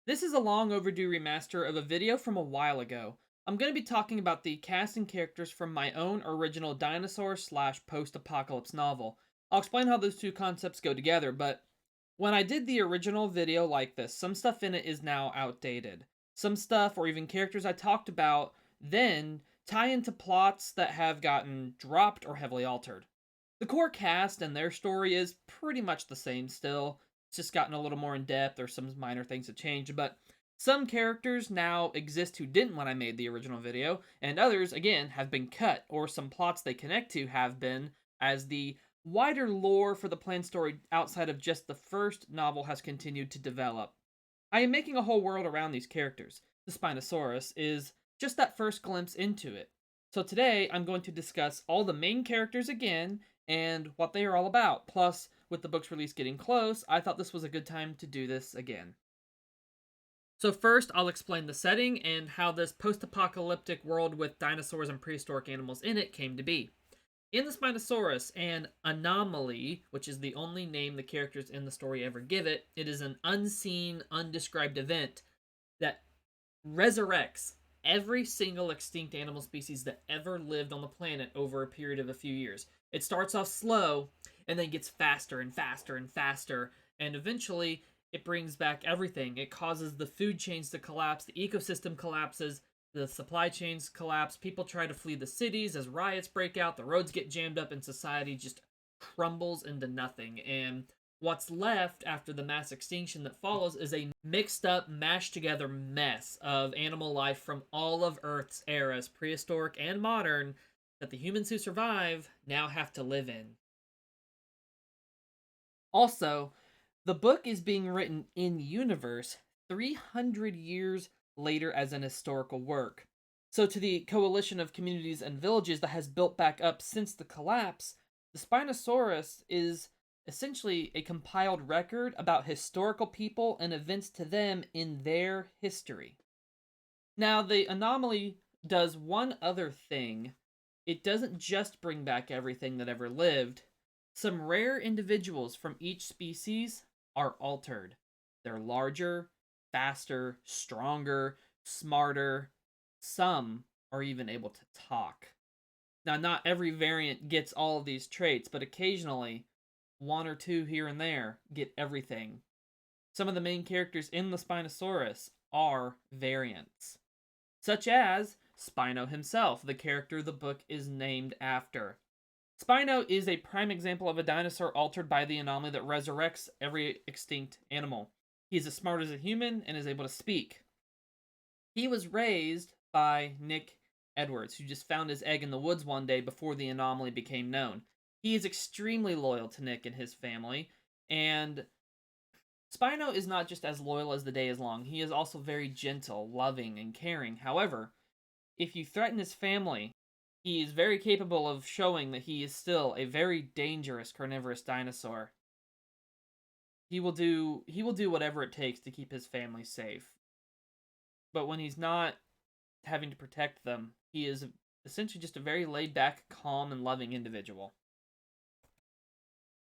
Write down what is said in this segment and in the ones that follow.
This is a long overdue remaster of a video from a while ago. I'm going to be talking about the cast and characters from my own original dinosaur slash post-apocalypse novel. I'll explain how those two concepts go together, but when I did the original video like this, some stuff in it is now outdated. Some stuff, or even characters I talked about then, tie into plots that have gotten dropped or heavily altered. The core cast and their story is pretty much the same still. It's just gotten a little more in depth, or some minor things have changed, but some characters now exist who didn't when I made the original video, and others, again, have been cut, or some plots they connect to have been, as the wider lore for the planned story outside of just the first novel has continued to develop. I am making a whole world around these characters. The Spinosaurus is just that first glimpse into it. So today I'm going to discuss all the main characters again and what they are all about. Plus, with the book's release getting close, I thought this was a good time to do this again. So first, I'll explain the setting and how this post-apocalyptic world with dinosaurs and prehistoric animals in it came to be. In the Spinosaurus, an anomaly, which is the only name the characters in the story ever give it, it is an unseen, undescribed event that resurrects every single extinct animal species that ever lived on the planet over a period of a few years. It starts off slow and then gets faster and faster and faster, and eventually it brings back everything. It causes the food chains to collapse, the ecosystem collapses, the supply chains collapse, people try to flee the cities as riots break out, the roads get jammed up, and society just crumbles into nothing. And what's left after the mass extinction that follows is a mixed up, mashed together mess of animal life from all of Earth's eras, prehistoric and modern, that the humans who survive now have to live in. Also, the book is being written in universe 300 years later as an historical work. So, to the coalition of communities and villages that has built back up since the collapse, the Spinosaurus is essentially a compiled record about historical people and events to them in their history. Now, the anomaly does one other thing. It doesn't just bring back everything that ever lived. Some rare individuals from each species are altered. They're larger, faster, stronger, smarter. Some are even able to talk. Now, not every variant gets all of these traits, but occasionally, one or two here and there get everything. Some of the main characters in the Spinosaurus are variants, such as Spino himself, the character the book is named after. Spino is a prime example of a dinosaur altered by the anomaly that resurrects every extinct animal. He is as smart as a human and is able to speak. He was raised by Nick Edwards, who just found his egg in the woods one day before the anomaly became known. He is extremely loyal to Nick and his family, and Spino is not just as loyal as the day is long, he is also very gentle, loving, and caring. However, if you threaten his family, he is very capable of showing that he is still a very dangerous carnivorous dinosaur. He will do whatever it takes to keep his family safe. But when he's not having to protect them, he is essentially just a very laid back, calm, and loving individual.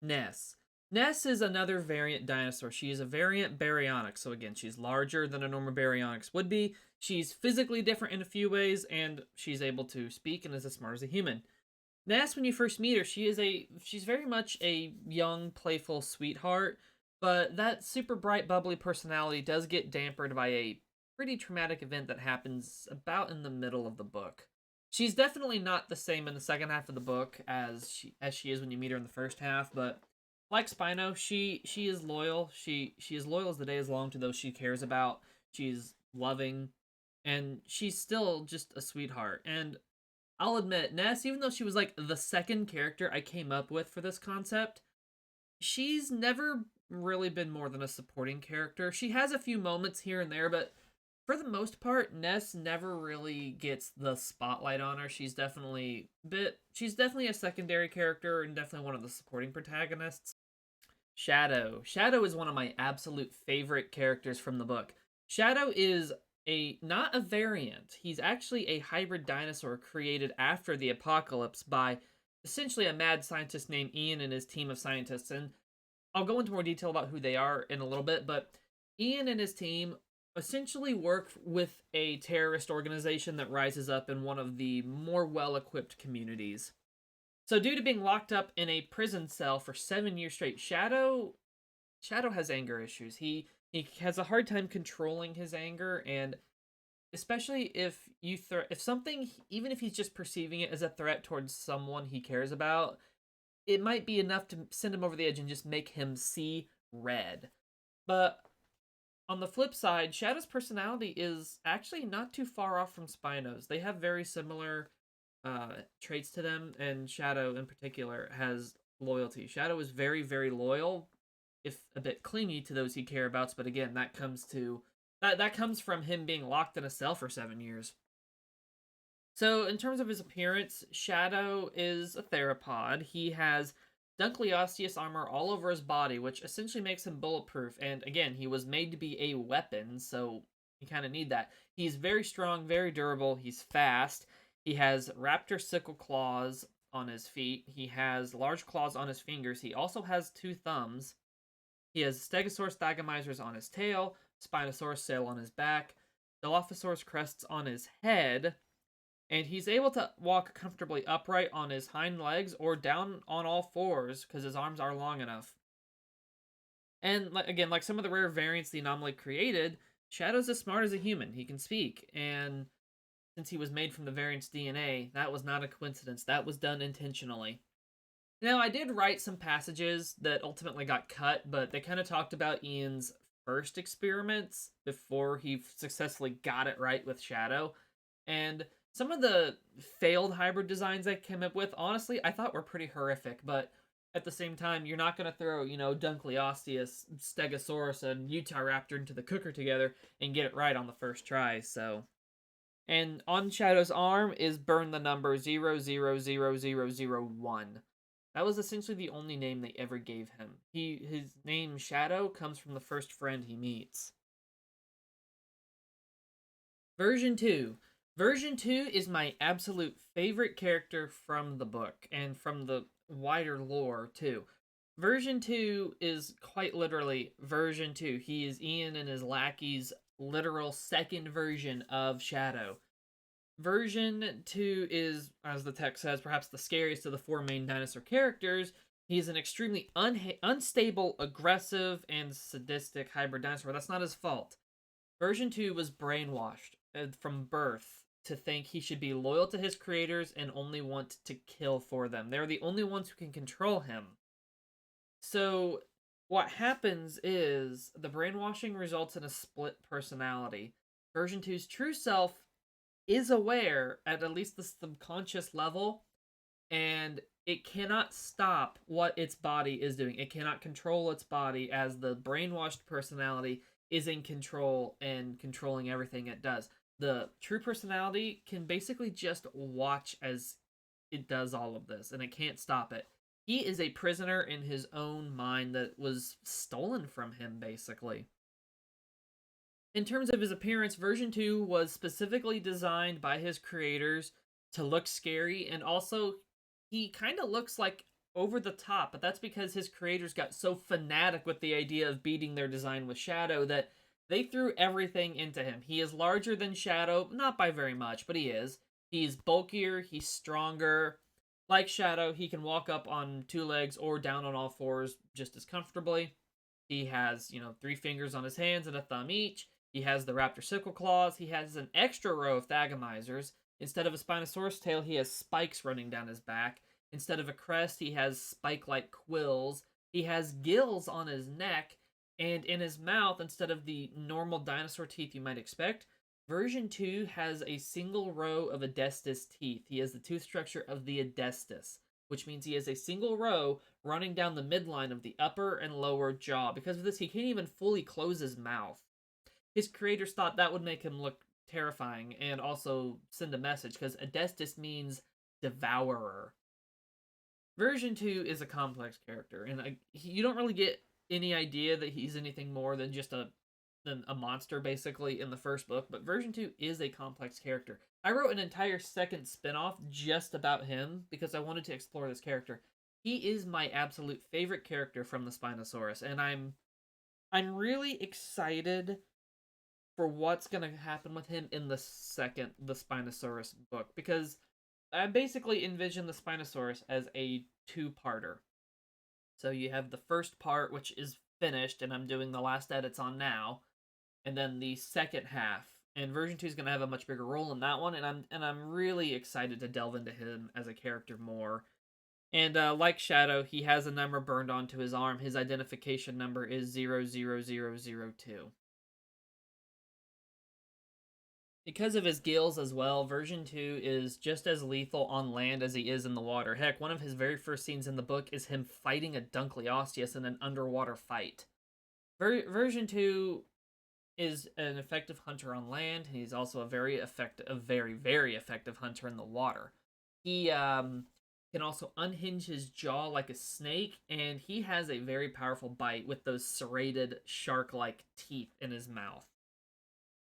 Ness. Ness is another variant dinosaur. She is a variant baryonyx, so again, she's larger than a normal baryonyx would be. She's physically different in a few ways, and she's able to speak and is as smart as a human. Ness, when you first meet her, she's very much a young, playful sweetheart, but that super bright, bubbly personality does get dampened by a pretty traumatic event that happens about in the middle of the book. She's definitely not the same in the second half of the book as she is when you meet her in the first half, but like Spino, she is loyal. She is loyal as the day is long to those she cares about. She's loving, and she's still just a sweetheart. And I'll admit, Ness, even though she was like the second character I came up with for this concept, she's never really been more than a supporting character. She has a few moments here and there, but for the most part, Ness never really gets the spotlight on her. She's definitely a secondary character and definitely one of the supporting protagonists. Shadow. Shadow is one of my absolute favorite characters from the book. Shadow is not a variant. He's actually a hybrid dinosaur created after the apocalypse by essentially a mad scientist named Ian and his team of scientists. And I'll go into more detail about who they are in a little bit, but Ian and his team essentially work with a terrorist organization that rises up in one of the more well-equipped communities. So due to being locked up in a prison cell for 7 years straight, Shadow has anger issues. He has a hard time controlling his anger, and especially if if something, even if he's just perceiving it as a threat towards someone he cares about, it might be enough to send him over the edge and just make him see red. But on the flip side, Shadow's personality is actually not too far off from Spino's. They have very similar traits to them, and Shadow in particular has loyalty. Shadow is very, very loyal, if a bit clingy to those he care about. But again, that comes from him being locked in a cell for 7 years. So in terms of his appearance, Shadow is a theropod. He has Dunkleosteus armor all over his body, which essentially makes him bulletproof. And again, he was made to be a weapon, so you kind of need that. He's very strong, very durable. He's fast. He has raptor sickle claws on his feet. He has large claws on his fingers. He also has 2 thumbs. He has Stegosaurus thagomizers on his tail, Spinosaurus sail on his back, Dilophosaurus crests on his head, and he's able to walk comfortably upright on his hind legs or down on all fours because his arms are long enough. And again, like some of the rare variants the anomaly created, Shadow's as smart as a human. He can speak, and since he was made from the variant's DNA, that was not a coincidence. That was done intentionally. Now, I did write some passages that ultimately got cut, but they kind of talked about Ian's first experiments before he successfully got it right with Shadow. And some of the failed hybrid designs I came up with, honestly, I thought were pretty horrific, but at the same time, you're not going to throw, Dunkleosteus, Stegosaurus, and Utahraptor into the cooker together and get it right on the first try, so. And on Shadow's arm is burn the number 000001. That was essentially the only name they ever gave him. His name, Shadow, comes from the first friend he meets. Version 2. Version 2 is my absolute favorite character from the book, and from the wider lore, too. Version 2 is quite literally Version 2. He is Ian and his lackey's literal second version of Shadow. Version 2 is, as the text says, perhaps the scariest of the 4 main dinosaur characters. He's an extremely unstable, aggressive, and sadistic hybrid dinosaur. That's not his fault. Version 2 was brainwashed from birth to think he should be loyal to his creators and only want to kill for them. They're the only ones who can control him. So what happens is the brainwashing results in a split personality. Version 2's true self is aware at least the subconscious level, and it cannot stop what its body is doing. It cannot control its body, as the brainwashed personality is in control and controlling everything it does. The true personality can basically just watch as it does all of this, and it can't stop it. He is a prisoner in his own mind that was stolen from him, basically. In terms of his appearance, version 2 was specifically designed by his creators to look scary, and also he kind of looks like over the top, but that's because his creators got so fanatic with the idea of beating their design with Shadow that they threw everything into him. He is larger than Shadow, not by very much, but he is. He's bulkier, he's stronger. Like Shadow, he can walk up on 2 legs or down on all fours just as comfortably. He has, 3 fingers on his hands and a thumb each. He has the raptor sickle claws. He has an extra row of thagomizers. Instead of a Spinosaurus tail, he has spikes running down his back. Instead of a crest, he has spike-like quills. He has gills on his neck, and in his mouth, instead of the normal dinosaur teeth you might expect, version 2 has a single row of Adestus teeth. He has the tooth structure of the Adestus, which means he has a single row running down the midline of the upper and lower jaw. Because of this, he can't even fully close his mouth. His creators thought that would make him look terrifying and also send a message, because Adestus means devourer. Version 2 is a complex character, and you don't really get any idea that he's anything more than just a monster, basically, in the first book, but version 2 is a complex character. I wrote an entire second spin-off just about him because I wanted to explore this character. He is my absolute favorite character from the Spinosaurus, and I'm really excited for what's gonna happen with him in the Spinosaurus book, because I basically envision the Spinosaurus as a two-parter. So you have the first part, which is finished, and I'm doing the last edits on now, and then the second half. And version 2 is going to have a much bigger role in that one, and I'm really excited to delve into him as a character more. And like Shadow, he has a number burned onto his arm. His identification number is 00002. Because of his gills as well, version 2 is just as lethal on land as he is in the water. Heck, one of his very first scenes in the book is him fighting a Dunkleosteus in an underwater fight. Version 2 is an effective hunter on land, and he's also a very effective hunter in the water. He can also unhinge his jaw like a snake, and he has a very powerful bite with those serrated shark-like teeth in his mouth.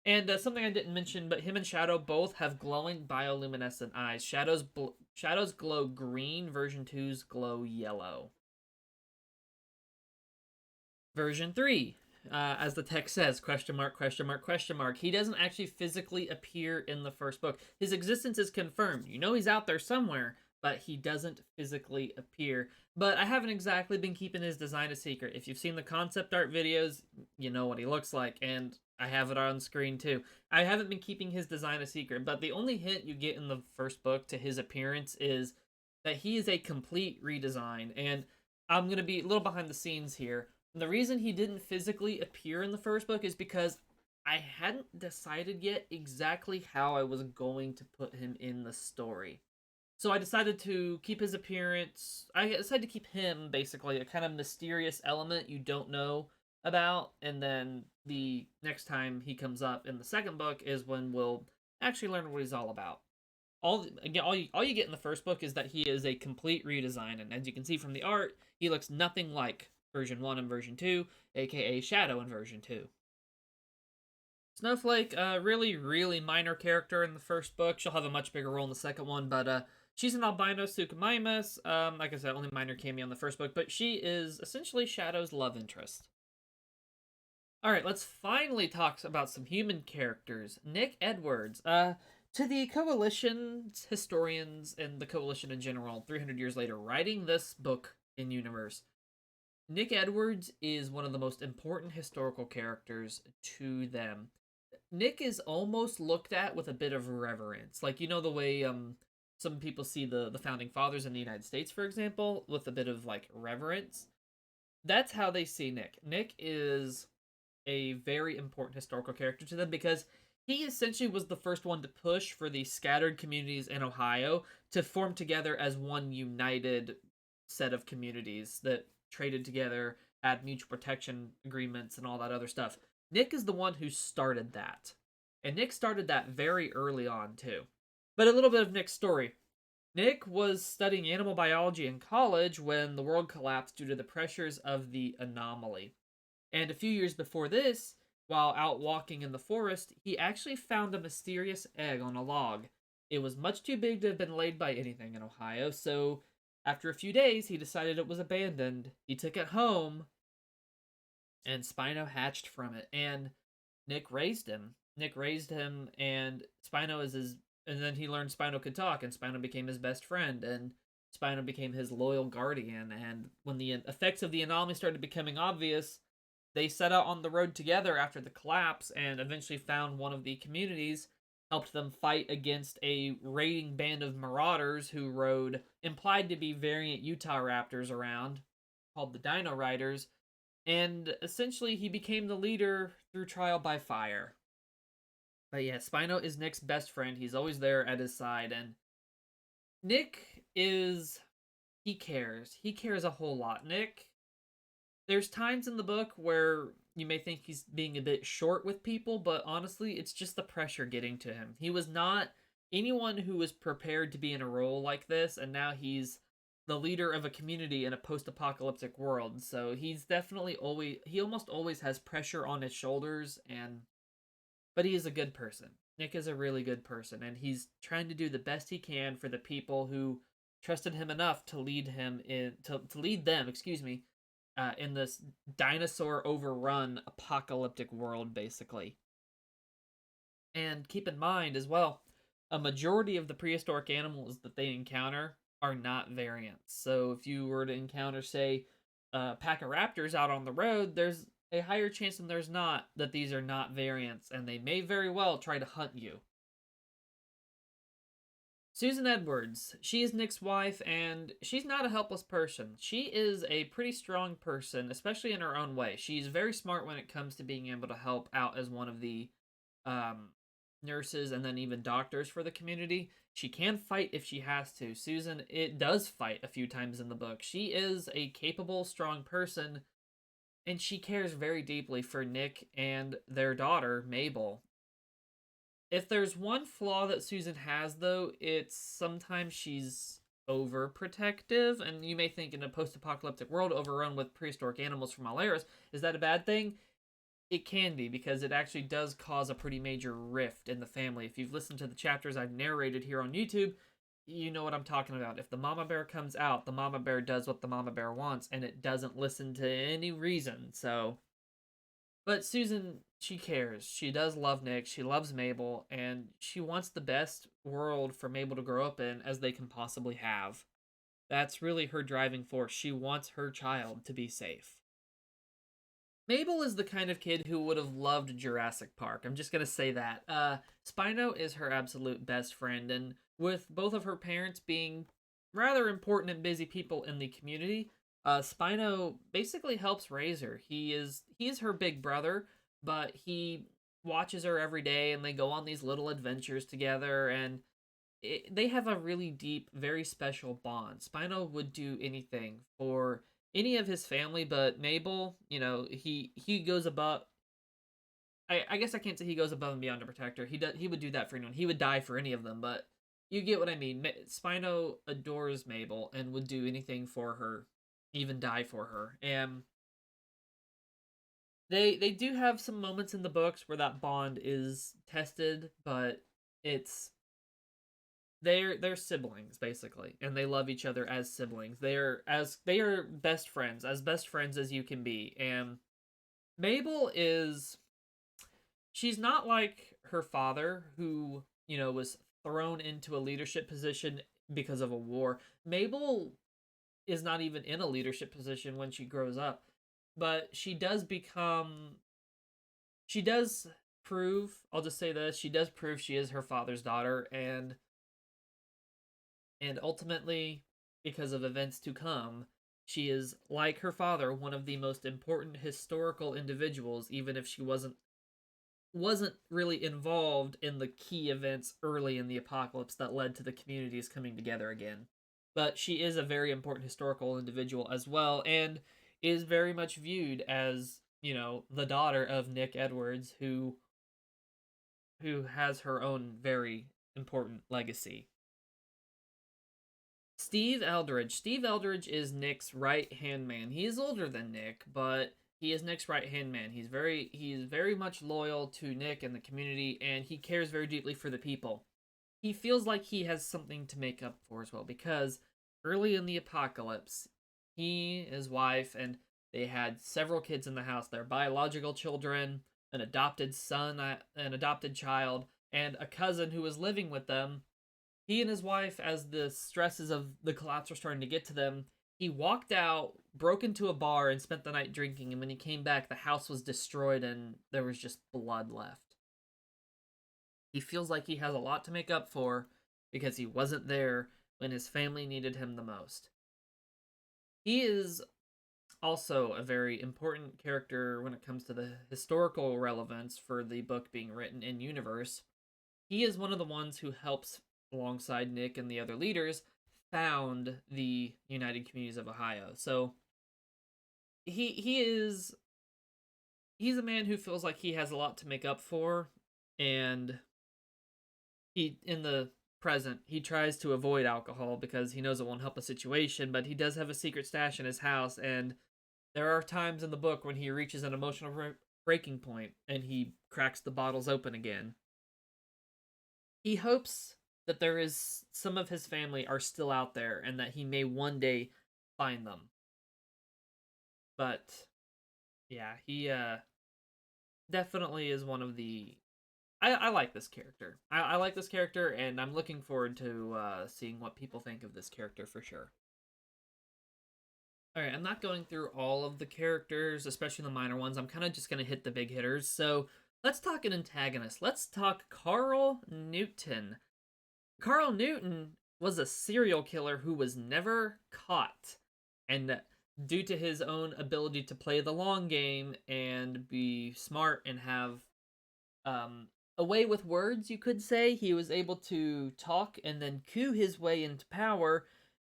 And something I didn't mention, but him and Shadow both have glowing bioluminescent eyes. Shadow's glow green, version 2's glow yellow. Version 3, as the text says, question mark, question mark, question mark. He doesn't actually physically appear in the first book. His existence is confirmed. You know he's out there somewhere, but he doesn't physically appear. But I haven't exactly been keeping his design a secret. If you've seen the concept art videos, you know what he looks like, and I have it on screen too. I haven't been keeping his design a secret, but the only hint you get in the first book to his appearance is that he is a complete redesign, and I'm going to be a little behind the scenes here. The reason he didn't physically appear in the first book is because I hadn't decided yet exactly how I was going to put him in the story. So I decided to keep his appearance. I decided to keep him basically a kind of mysterious element you don't know about, and then the next time he comes up in the second book is when we'll actually learn what he's all about. All you get in the first book is that he is a complete redesign, and as you can see from the art, he looks nothing like version 1 and version 2, aka Shadow in version 2. Snowflake, really minor character in the first book. She'll have a much bigger role in the second one, but she's an albino Suchomimus. Like I said, only minor cameo in the first book, but she is essentially Shadow's love interest. Alright, let's finally talk about some human characters. Nick Edwards. To the Coalition's historians and the Coalition in general, 300 years later, writing this book in universe, Nick Edwards is one of the most important historical characters to them. Nick is almost looked at with a bit of reverence. Like, you know the way some people see the founding fathers in the United States, for example, with a bit of, like, reverence? That's how they see Nick. Nick is a very important historical character to them because he essentially was the first one to push for the scattered communities in Ohio to form together as one united set of communities that traded together, had mutual protection agreements, and all that other stuff. Nick is the one who started that. And Nick started that very early on, too. But a little bit of Nick's story. Nick was studying animal biology in college when the world collapsed due to the pressures of the anomaly. And a few years before this, while out walking in the forest, he actually found a mysterious egg on a log. It was much too big to have been laid by anything in Ohio, so after a few days, he decided it was abandoned. He took it home, and Spino hatched from it, and Nick raised him. And Spino is his... And then he learned Spino could talk, and Spino became his best friend, and Spino became his loyal guardian, and when the effects of the anomaly started becoming obvious, they set out on the road together after the collapse, and eventually found one of the communities, helped them fight against a raiding band of marauders who rode implied to be variant Utah raptors around, called the Dino Riders, and essentially he became the leader through trial by fire. But yeah, Spino is Nick's best friend. He's always there at his side, and Nick is... he cares. He cares a whole lot. Nick... there's times in the book where you may think he's being a bit short with people, but honestly, it's just the pressure getting to him. He was not anyone who was prepared to be in a role like this, and now he's the leader of a community in a post-apocalyptic world. So he's definitely he almost always has pressure on his shoulders, but he is a good person. Nick is a really good person, and he's trying to do the best he can for the people who trusted him enough to lead them, in this dinosaur overrun apocalyptic world, basically. And keep in mind as well, a majority of the prehistoric animals that they encounter are not variants. So if you were to encounter, say, a pack of raptors out on the road, there's a higher chance than there's not that these are not variants, and they may very well try to hunt you. Susan Edwards, she is Nick's wife, and she's not a helpless person. She is a pretty strong person, especially in her own way. She's very smart when it comes to being able to help out as one of the um, nurses and then even doctors for the community. She can fight if she has to. Susan, it does fight a few times in the book. She is a capable, strong person, and she cares very deeply for Nick and their daughter, Mabel. If there's one flaw that Susan has, though, it's sometimes she's overprotective. And you may think in a post apocalyptic world overrun with prehistoric animals from all eras, is that a bad thing? It can be, because it actually does cause a pretty major rift in the family. If you've listened to the chapters I've narrated here on YouTube, you know what I'm talking about. If the mama bear comes out, the mama bear does what the mama bear wants, and it doesn't listen to any reason. So, but Susan, she cares. She does love Nick. She loves Mabel, and she wants the best world for Mabel to grow up in as they can possibly have. That's really her driving force. She wants her child to be safe. Mabel is the kind of kid who would have loved Jurassic Park. I'm just gonna say that. Spino is her absolute best friend, and with both of her parents being rather important and busy people in the community, Spino basically helps raise her. He is her big brother, but he watches her every day, and they go on these little adventures together, and they have a really deep, very special bond. Spino would do anything for any of his family, but Mabel, he goes above. I guess I can't say he goes above and beyond to protect her. He would do that for anyone. He would die for any of them, but you get what I mean. Spino adores Mabel and would do anything for her, even die for her. And they do have some moments in the books where that bond is tested, but it's they're siblings basically, and they love each other as siblings. They are best friends, as you can be. And Mabel is she's not like her father, who was thrown into a leadership position because of a war. Mabel is not even in a leadership position when she grows up, but she does prove, I'll just say this, she does prove she is her father's daughter. And ultimately, because of events to come, she is, like her father, one of the most important historical individuals, even if she wasn't really involved in the key events early in the apocalypse that led to the communities coming together again. But she is a very important historical individual as well, and is very much viewed as, the daughter of Nick Edwards, who has her own very important legacy. Steve Eldridge. Steve Eldridge is Nick's right hand man. He is older than Nick, but he is Nick's right hand man. He's very much loyal to Nick and the community, and he cares very deeply for the people. He feels like he has something to make up for as well, because early in the apocalypse, he, his wife, and they had several kids in the house. Their biological children, an adopted son, an adopted child, and a cousin who was living with them. He and his wife, as the stresses of the collapse were starting to get to them, he walked out, broke into a bar, and spent the night drinking. And when he came back, the house was destroyed and there was just blood left. He feels like he has a lot to make up for because he wasn't there when his family needed him the most. He is also a very important character when it comes to the historical relevance for the book being written in universe. He is one of the ones who helps, alongside Nick and the other leaders, found the United Communities of Ohio. So he's a man who feels like he has a lot to make up for, and he, in the present, he tries to avoid alcohol because he knows it won't help the situation, but he does have a secret stash in his house. And there are times in the book when he reaches an emotional breaking point and he cracks the bottles open again. He hopes that there is some of his family are still out there and that he may one day find them. But yeah, he definitely is one of the I like this character. I like this character, and I'm looking forward to seeing what people think of this character for sure. All right, I'm not going through all of the characters, especially the minor ones. I'm kind of just going to hit the big hitters. So let's talk an antagonist. Let's talk Carl Newton. Carl Newton was a serial killer who was never caught. And due to his own ability to play the long game and be smart and have um, a way with words, you could say, he was able to talk and then coup his way into power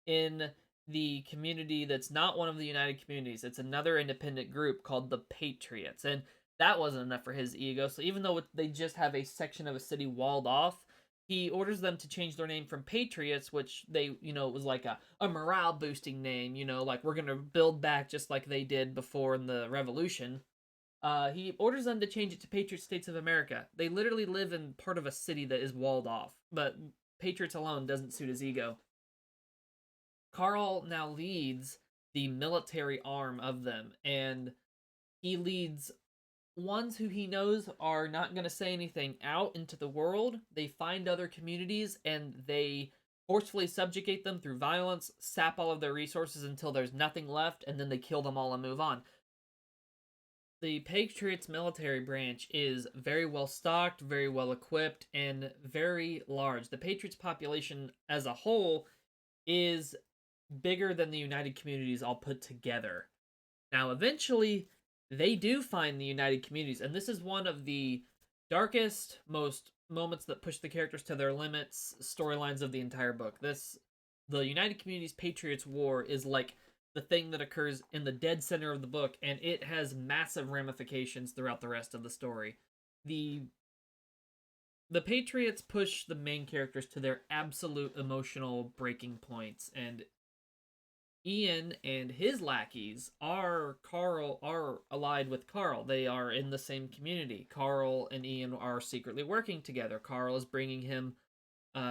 in the community that's not one of the United Communities. It's another independent group called the Patriots. And that wasn't enough for his ego. So even though they just have a section of a city walled off, he orders them to change their name from Patriots, which they, it was like a morale boosting name, like we're going to build back just like they did before in the Revolution. He orders them to change it to Patriot States of America. They literally live in part of a city that is walled off, but Patriots alone doesn't suit his ego. Carl now leads the military arm of them, and he leads ones who he knows are not going to say anything out into the world. They find other communities and they forcefully subjugate them through violence, sap all of their resources until there's nothing left, and then they kill them all and move on. The Patriots military branch is very well stocked, very well equipped, and very large. The Patriots population as a whole is bigger than the United Communities all put together. Now, eventually, they do find the United Communities, and this is one of the darkest, most moments that push the characters to their limits storylines of the entire book. The United Communities Patriots War is like the thing that occurs in the dead center of the book, and it has massive ramifications throughout the rest of the story. The the Patriots push the main characters to their absolute emotional breaking points, and Ian and his lackeys are allied with Carl. They are in the same community. Carl and Ian are secretly working together. Carl is bringing him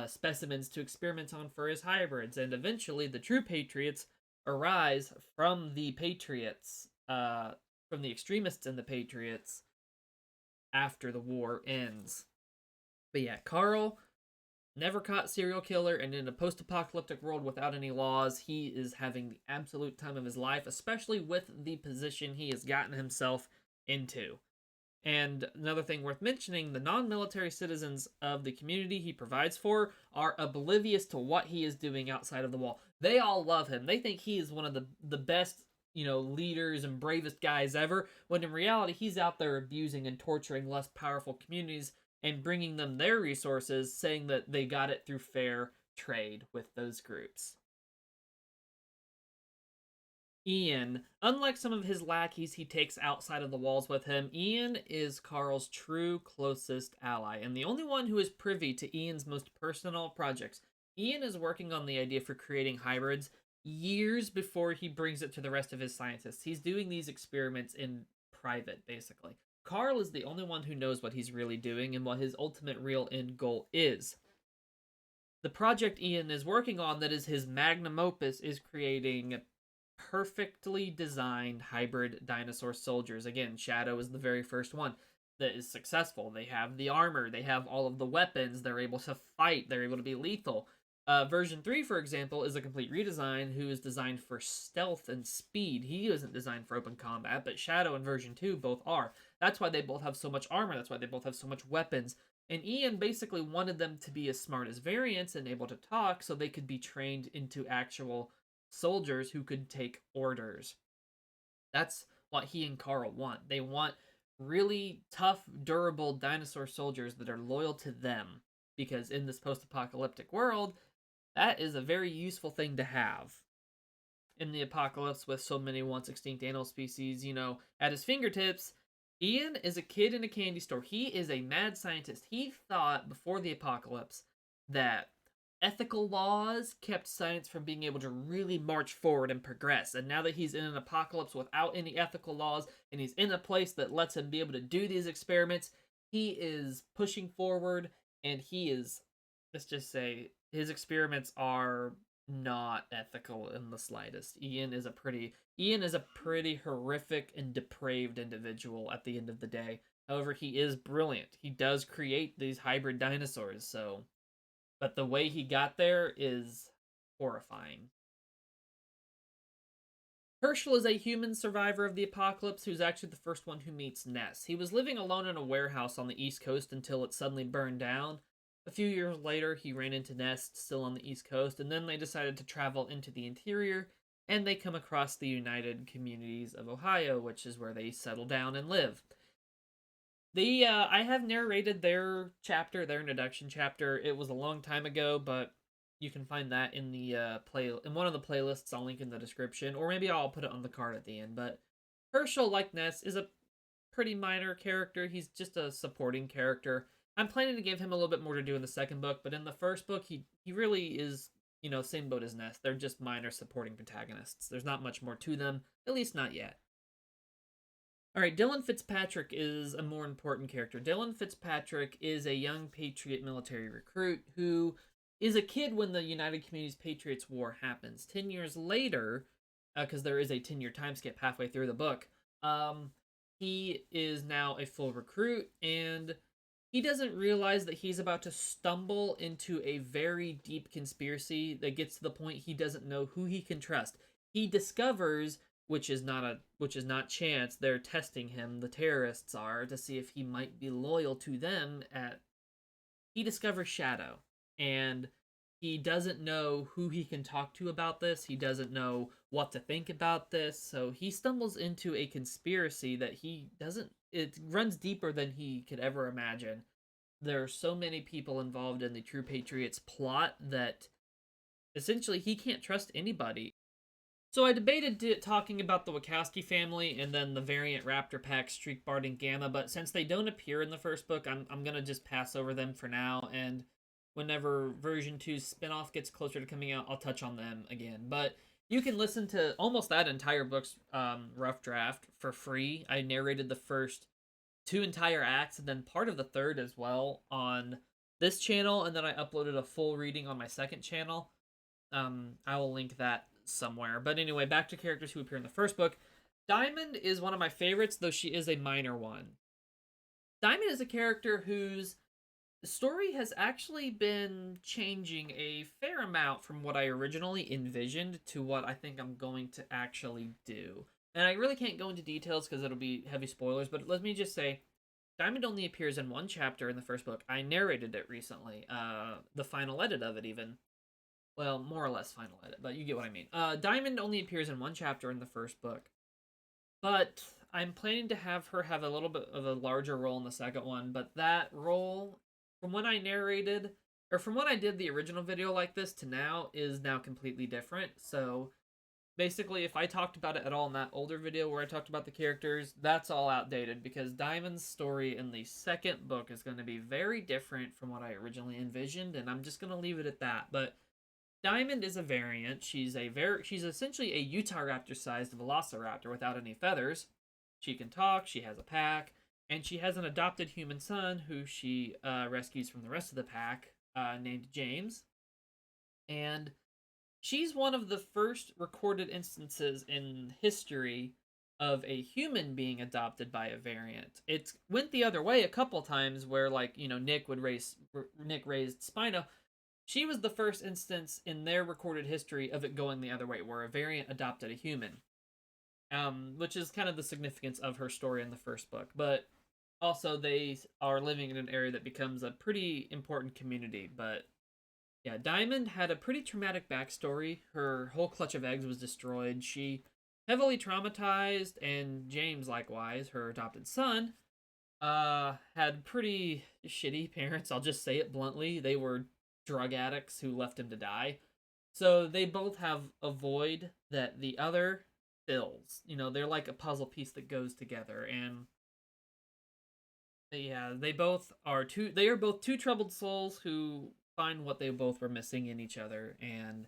specimens to experiment on for his hybrids, and eventually the true Patriots arise from the Patriots, from the extremists in the Patriots after the war ends. But yeah, Carl, never caught serial killer, and in a post-apocalyptic world without any laws, he is having the absolute time of his life, especially with the position he has gotten himself into. And another thing worth mentioning, the non-military citizens of the community he provides for are oblivious to what he is doing outside of the wall. They all love him. They think he is one of the best, leaders and bravest guys ever, when in reality he's out there abusing and torturing less powerful communities and bringing them their resources, saying that they got it through fair trade with those groups. Ian, unlike some of his lackeys he takes outside of the walls with him, Ian is Carl's true closest ally, and the only one who is privy to Ian's most personal projects. Ian is working on the idea for creating hybrids years before he brings it to the rest of his scientists. He's doing these experiments in private, basically. Carl is the only one who knows what he's really doing and what his ultimate real end goal is. The project Ian is working on, that is his magnum opus, is creating perfectly designed hybrid dinosaur soldiers. Again, Shadow is the very first one that is successful. They have the armor, they have all of the weapons, they're able to fight, they're able to be lethal. Version 3, for example, is a complete redesign who is designed for stealth and speed. He isn't designed for open combat, but Shadow and version 2 both are. That's why they both have so much armor, that's why they both have so much weapons. And Ian basically wanted them to be as smart as variants and able to talk so they could be trained into actual soldiers who could take orders. That's what he and Carl want. They want really tough, durable dinosaur soldiers that are loyal to them. Because in this post apocalyptic world, that is a very useful thing to have. In the apocalypse, with so many once extinct animal species, at his fingertips, Ian is a kid in a candy store. He is a mad scientist. He thought before the apocalypse that ethical laws kept science from being able to really march forward and progress. And now that he's in an apocalypse without any ethical laws, and he's in a place that lets him be able to do these experiments, he is pushing forward, and let's just say, his experiments are not ethical in the slightest. Ian is a pretty horrific and depraved individual at the end of the day. However, he is brilliant. He does create these hybrid dinosaurs, so but the way he got there is horrifying. Herschel is a human survivor of the apocalypse who's actually the first one who meets Ness. He was living alone in a warehouse on the East Coast until it suddenly burned down. A few years later, he ran into Ness still on the East Coast, and then they decided to travel into the interior, and they come across the United Communities of Ohio, which is where they settle down and live. I have narrated their chapter, their introduction chapter. It was a long time ago, but you can find that in the in one of the playlists. I'll link in the description, or maybe I'll put it on the card at the end. But Herschel, like Ness, is a pretty minor character. He's just a supporting character. I'm planning to give him a little bit more to do in the second book, but in the first book, he really is, same boat as Ness. They're just minor supporting protagonists. There's not much more to them, at least not yet. All right, Dylan Fitzpatrick is a more important character. Dylan Fitzpatrick is a young Patriot military recruit who is a kid when the United Communities Patriots War happens. 10 years later, because there is a 10-year time skip halfway through the book, he is now a full recruit, and he doesn't realize that he's about to stumble into a very deep conspiracy that gets to the point he doesn't know who he can trust. He discovers, which is not chance, they're testing him, the terrorists are, to see if he might be loyal to them. He discovers Shadow, and he doesn't know who he can talk to about this. He doesn't know what to think about this, so he stumbles into a conspiracy that it runs deeper than he could ever imagine. There are so many people involved in the True Patriots plot that essentially he can't trust anybody. So I debated talking about the Wachowski family and then the variant Raptor Pack, Streak, Bart, and Gamma, but since they don't appear in the first book, I'm gonna just pass over them for now, and whenever version 2's spin-off gets closer to coming out, I'll touch on them again. But you can listen to almost that entire book's rough draft for free. I narrated the first 2 entire acts and then part of the third as well on this channel, and then I uploaded a full reading on my second channel. I will link that somewhere. But anyway, back to characters who appear in the first book. Diamond is one of my favorites, though she is a minor one. Diamond is a character whose story has actually been changing a fair amount from what I originally envisioned to what I think I'm going to actually do. And I really can't go into details because it'll be heavy spoilers, but let me just say, Diamond only appears in one chapter in the first book. I narrated it recently, the final edit of it even. Well, more or less final edit, but you get what I mean. Diamond only appears in one chapter in the first book, but I'm planning to have her have a little bit of a larger role in the second one, but that role, from when I narrated, or from when I did the original video like this to now, is now completely different. So basically, if I talked about it at all in that older video where I talked about the characters, that's all outdated because Diamond's story in the second book is going to be very different from what I originally envisioned, and I'm just going to leave it at that. But Diamond is a variant. She's essentially a Utahraptor-sized velociraptor without any feathers. She can talk, she has a pack, and she has an adopted human son who she rescues from the rest of the pack, named James. And she's one of the first recorded instances in history of a human being adopted by a variant. It went the other way a couple times where, Nick raised Spino. She was the first instance in their recorded history of it going the other way, where a variant adopted a human. Which is kind of the significance of her story in the first book. But also, they are living in an area that becomes a pretty important community. But yeah, Diamond had a pretty traumatic backstory. Her whole clutch of eggs was destroyed. She heavily traumatized, and James, likewise, her adopted son, had pretty shitty parents. I'll just say it bluntly. They were drug addicts who left him to die. So they both have a void that the other fills. They're like a puzzle piece that goes together. And yeah, they are both two troubled souls who find what they both were missing in each other. And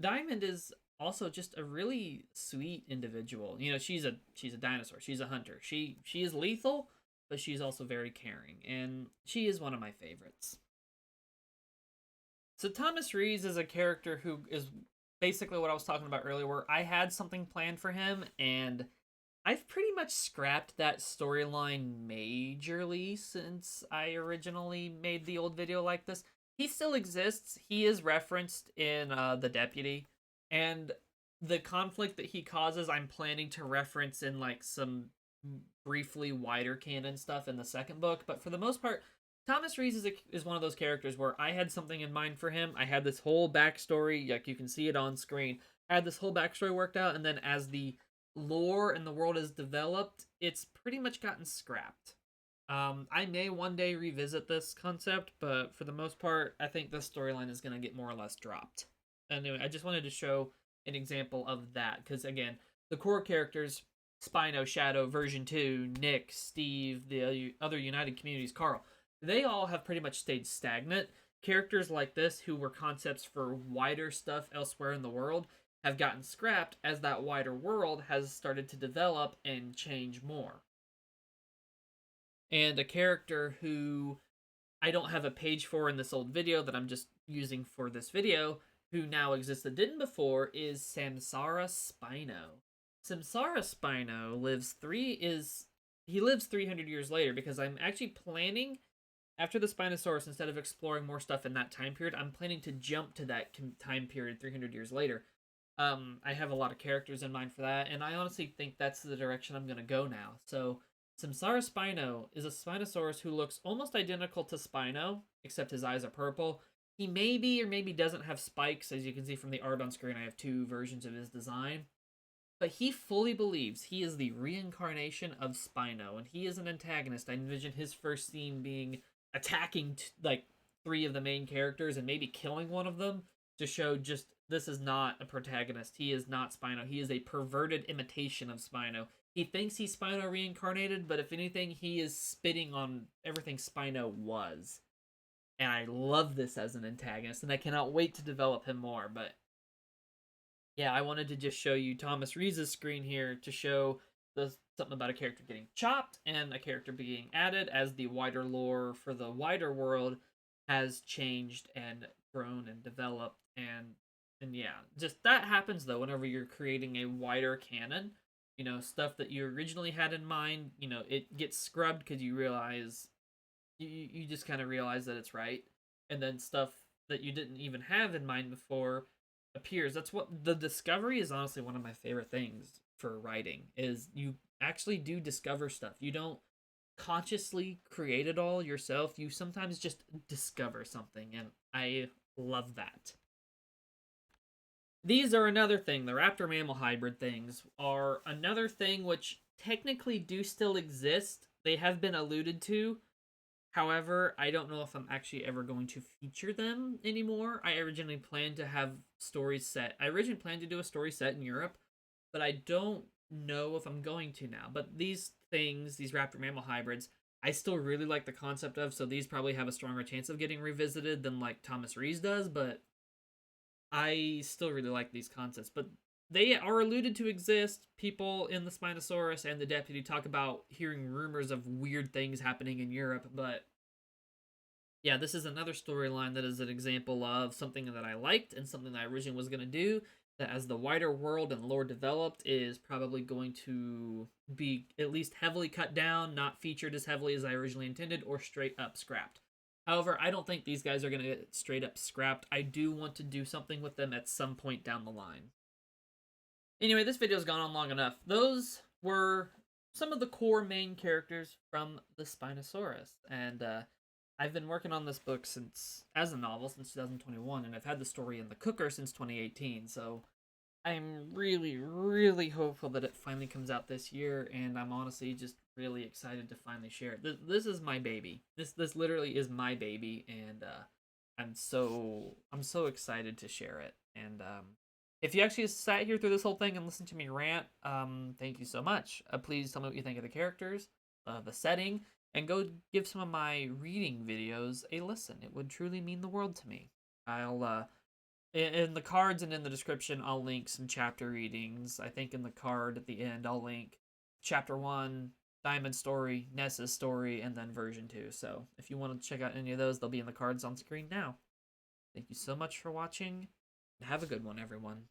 Diamond is also just a really sweet individual. She's a dinosaur. She's a hunter. She is lethal, but she's also very caring, and she is one of my favorites. So Thomas Rees is a character who is basically what I was talking about earlier, where I had something planned for him, and I've pretty much scrapped that storyline majorly since I originally made the old video like this. He still exists. He is referenced in The Deputy, and the conflict that he causes, I'm planning to reference in like some briefly wider canon stuff in the second book. But for the most part, Thomas Reese is one of those characters where I had something in mind for him. I had this whole backstory, like you can see it on screen. I had this whole backstory worked out, and then as the lore and the world has developed, it's pretty much gotten scrapped. I may one day revisit this concept, but for the most part, I think this storyline is going to get more or less dropped. Anyway, I just wanted to show an example of that, because again, the core characters, Spino, Shadow, Version 2, Nick, Steve, the other United Communities, Carl, they all have pretty much stayed stagnant. Characters like this, who were concepts for wider stuff elsewhere in the world, have gotten scrapped as that wider world has started to develop and change more. And a character who I don't have a page for in this old video that I'm just using for this video, who now exists that didn't before, is Spinosaurus Spino. Spinosaurus Spino lives 300 years later, because I'm actually planning, after the Spinosaurus, instead of exploring more stuff in that time period, I'm planning to jump to that time period 300 years later. I have a lot of characters in mind for that, and I honestly think that's the direction I'm going to go now. So, Spinosaurus Spino is a Spinosaurus who looks almost identical to Spino, except his eyes are purple. He maybe or maybe doesn't have spikes. As you can see from the art on screen, I have two versions of his design. But he fully believes he is the reincarnation of Spino, and he is an antagonist. I envision his first scene being attacking like three of the main characters and maybe killing one of them to show just this is not a protagonist. He is not Spino. He is a perverted imitation of Spino. He thinks he's Spino reincarnated, but if anything, he is spitting on everything Spino was. And I love this as an antagonist, and I cannot wait to develop him more. But yeah, I wanted to just show you Thomas Reese's screen here to show something about a character getting chopped and a character being added as the wider lore for the wider world has changed and grown and developed. And yeah, just that happens though whenever you're creating a wider canon. You know, stuff that you originally had in mind, you know, it gets scrubbed because you realize you just kind of realize that it's right, and then stuff that you didn't even have in mind before appears. That's what the discovery is. Honestly, one of my favorite things for writing is you actually do discover stuff. You don't consciously create it all yourself. You sometimes just discover something, and I love that. These are another thing. The raptor mammal hybrid things are another thing which technically do still exist. They have been alluded to. However, I don't know if I'm actually ever going to feature them anymore. I originally planned to have stories set. I originally planned to do a story set in Europe, but I don't know if I'm going to now. But these things, these raptor mammal hybrids, I still really like the concept of, so these probably have a stronger chance of getting revisited than like Thomas Rees does, but I still really like these concepts. But they are alluded to exist. People in the Spinosaurus and the Deputy talk about hearing rumors of weird things happening in Europe, but yeah, this is another storyline that is an example of something that I liked and something that I originally was going to do, that as the wider world and lore developed is probably going to be at least heavily cut down, not featured as heavily as I originally intended, or straight up scrapped. However, I don't think these guys are going to get straight up scrapped. I do want to do something with them at some point down the line. Anyway, this video's gone on long enough. Those were some of the core main characters from the Spinosaurus, and I've been working on this book as a novel since 2021, and I've had the story in the cooker since 2018, so I'm really, really hopeful that it finally comes out this year, and I'm honestly just really excited to finally share it. This is my baby. This literally is my baby, and I'm so excited to share it. And if you actually sat here through this whole thing and listened to me rant, thank you so much. Please tell me what you think of the characters, the setting, and go give some of my reading videos a listen. It would truly mean the world to me. I'll in the cards and in the description, I'll link some chapter readings. I think in the card at the end, I'll link chapter 1, Diamond story, Nessa's story, and then version 2. So if you want to check out any of those, they'll be in the cards on screen now. Thank you so much for watching, and have a good one, everyone.